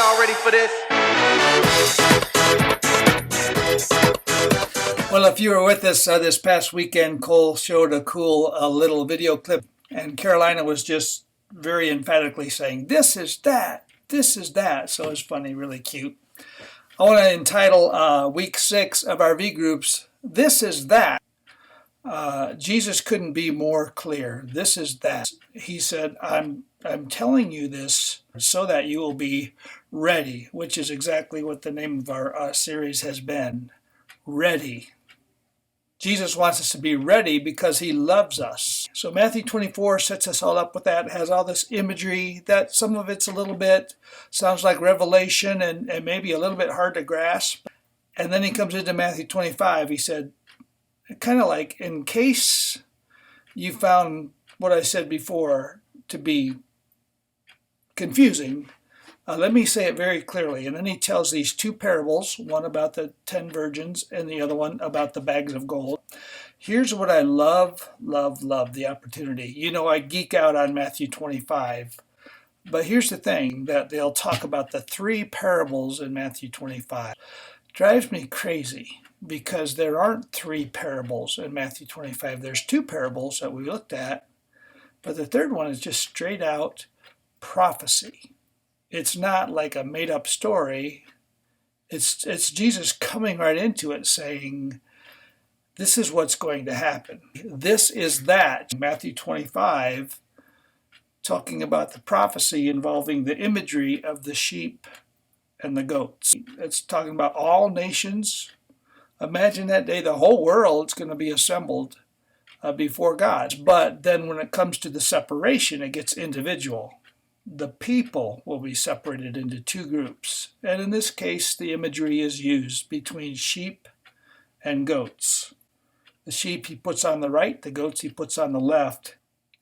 Y'all ready for this? Well, if you were with us this past weekend, Cole showed a cool little video clip, and Carolina was just very emphatically saying, "This is that, this is that." So it's funny, really cute. I want to entitle week 6 of our V groups, "This is that." Jesus couldn't be more clear. This is that. He said, I'm telling you this so that you will be ready, which is exactly what the name of our series has been. Ready. Jesus wants us to be ready because he loves us. So Matthew 24 sets us all up with that. It has all this imagery that some of it's a little bit, sounds like Revelation and maybe a little bit hard to grasp. And then he comes into Matthew 25. He said, kind of like, in case you found what I said before to be confusing, let me say it very clearly. And then he tells these two parables, one about the 10 virgins and the other one about the bags of gold. Here's what I love the opportunity. You know, I geek out on Matthew 25. But here's the thing, that they'll talk about the 3 parables in Matthew 25. It drives me crazy because there aren't 3 parables in Matthew 25. There's 2 parables that we looked at, but the third one is just straight out prophecy. It's not like a made-up story. It's Jesus coming right into it saying, this is what's going to happen. This is that. Matthew 25, talking about the prophecy involving the imagery of the sheep and the goats. It's talking about all nations. Imagine that day, the whole world's going to be assembled before God. But then when it comes to the separation, it gets individual. The people will be separated into 2 groups. And in this case, the imagery is used between sheep and goats. The sheep he puts on the right, the goats he puts on the left.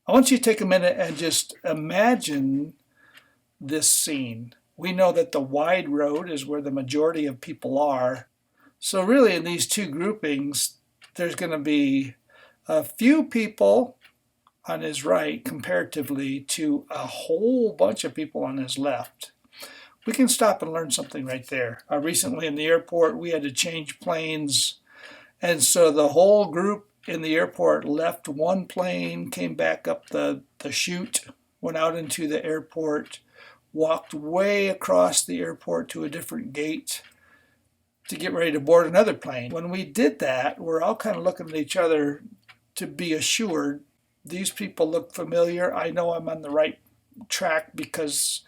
I want you to take a minute and just imagine this scene. We know that the wide road is where the majority of people are. So really in these 2 groupings, there's going to be a few people on his right comparatively to a whole bunch of people on his left. We can stop and learn something right there. Recently in the airport, we had to change planes. And so the whole group in the airport left one plane, came back up the chute, went out into the airport, walked way across the airport to a different gate to get ready to board another plane. When we did that, we're all kind of looking at each other to be assured, these people look familiar. I know I'm on the right track because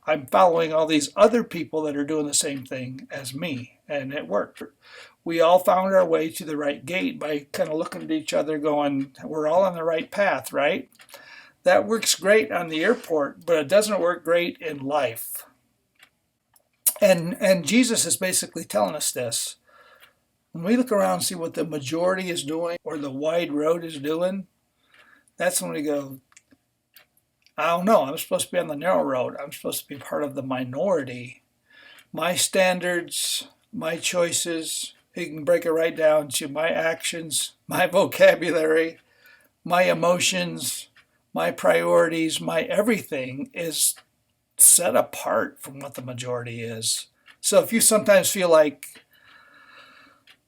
I'm following all these other people that are doing the same thing as me, and it worked. We all found our way to the right gate by kind of looking at each other going, we're all on the right path, right? That works great on the airport, but it doesn't work great in life. And Jesus is basically telling us this. When we look around and see what the majority is doing or the wide road is doing, that's when we go, I don't know, I'm supposed to be on the narrow road. I'm supposed to be part of the minority. My standards, my choices, you can break it right down to my actions, my vocabulary, my emotions, my priorities, my everything is set apart from what the majority is. So if you sometimes feel like,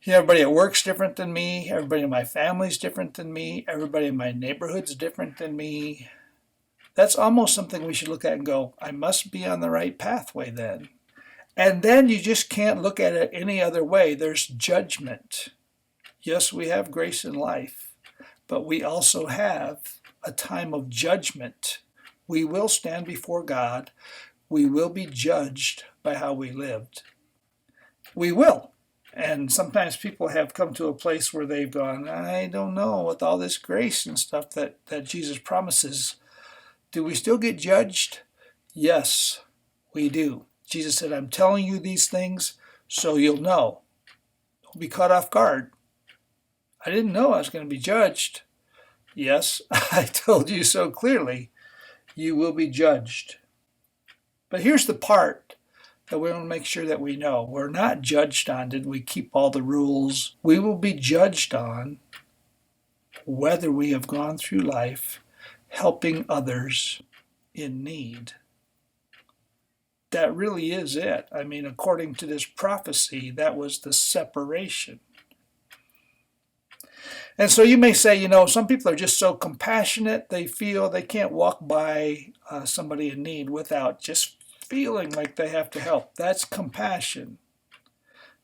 everybody at work's different than me, everybody in my family's different than me, everybody in my neighborhood's different than me, that's almost something we should look at and go, I must be on the right pathway then. And then you just can't look at it any other way. There's judgment. Yes, we have grace in life, but we also have a time of judgment. We will stand before God. We will be judged by how we lived. We will. And sometimes people have come to a place where they've gone, I don't know, with all this grace and stuff that Jesus promises, do we still get judged? Yes, we do. Jesus said, I'm telling you these things so you'll know. Don't be caught off guard. I didn't know I was going to be judged. Yes, I told you so clearly. You will be judged. But here's the part that we want to make sure that we know. We're not judged on, did we keep all the rules? We will be judged on whether we have gone through life helping others in need. That really is it. I mean, according to this prophecy, that was the separation. And so you may say, some people are just so compassionate, they feel they can't walk by somebody in need without just feeling like they have to help. That's compassion.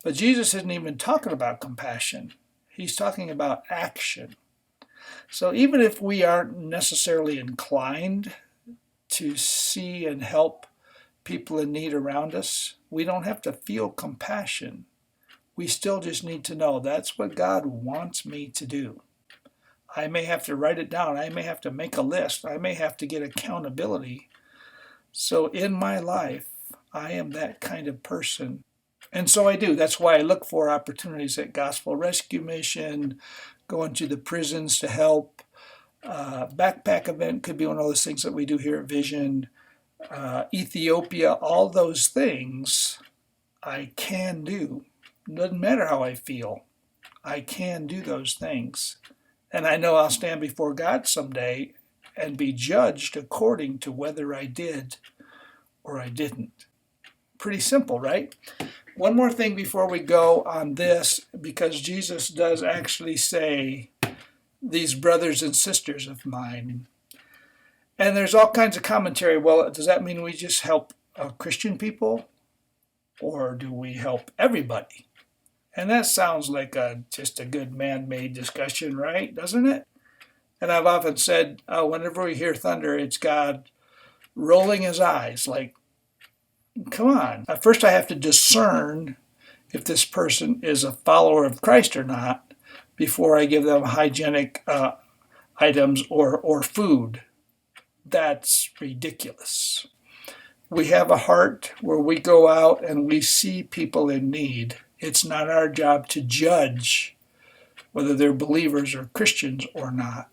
But Jesus isn't even talking about compassion. He's talking about action. So even if we aren't necessarily inclined to see and help people in need around us, we don't have to feel compassion. We still just need to know that's what God wants me to do. I may have to write it down. I may have to make a list. I may have to get accountability. So in my life, I am that kind of person. And so I do. That's why I look for opportunities at Gospel Rescue Mission, going to the prisons to help. Backpack event could be one of those things that we do here at Vision. Ethiopia, all those things I can do. Doesn't matter how I feel. I can do those things. And I know I'll stand before God someday and be judged according to whether I did or I didn't. Pretty simple, right? One more thing before we go on this, because Jesus does actually say, these brothers and sisters of mine. And there's all kinds of commentary. Well, does that mean we just help Christian people? Or do we help everybody? And that sounds like just a good man-made discussion, right? Doesn't it? And I've often said, whenever we hear thunder, it's God rolling his eyes like, come on. At first I have to discern if this person is a follower of Christ or not before I give them hygienic items or food. That's ridiculous. We have a heart where we go out and we see people in need. It's not our job to judge whether they're believers or Christians or not.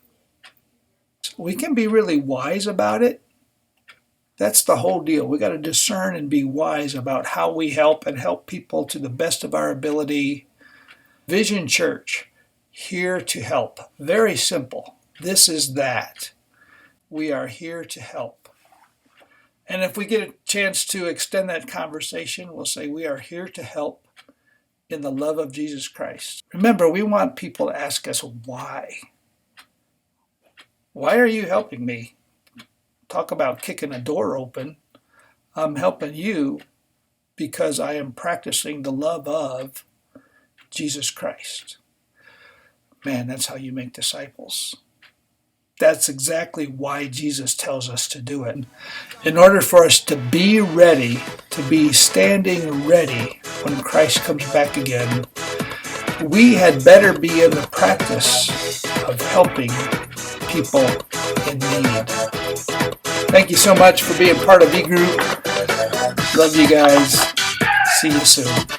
We can be really wise about it. That's the whole deal. We got to discern and be wise about how we help and help people to the best of our ability. Vision Church, here to help. Very simple. This is that. We are here to help. And if we get a chance to extend that conversation, we'll say we are here to help in the love of Jesus Christ. Remember, we want people to ask us why. Why are you helping me? Talk about kicking a door open. I'm helping you because I am practicing the love of Jesus Christ. Man, that's how you make disciples. That's exactly why Jesus tells us to do it. In order for us to be ready, to be standing ready when Christ comes back again, we had better be in the practice of helping people in need. Thank you so much for being part of V Group. Love you guys. See you soon.